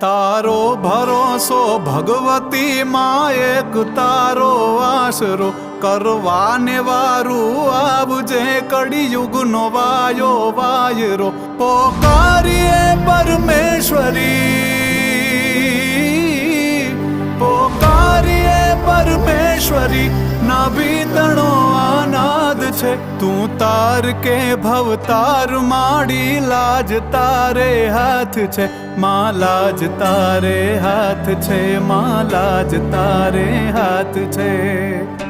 तारो भरोसो भगवती माँ एक तारो आसरो करवाने वारू आवजे कड़ियुग नो वायो वायरो पोकारिए परमेश्वरी पोकारिए परमेश्वरी नाभीतणो अनाद छे तू तार के भवतार माड़ी लाज तारे हाथ छे माँ लाज तारे हाथ छे माँ लाज तारे हाथ छे।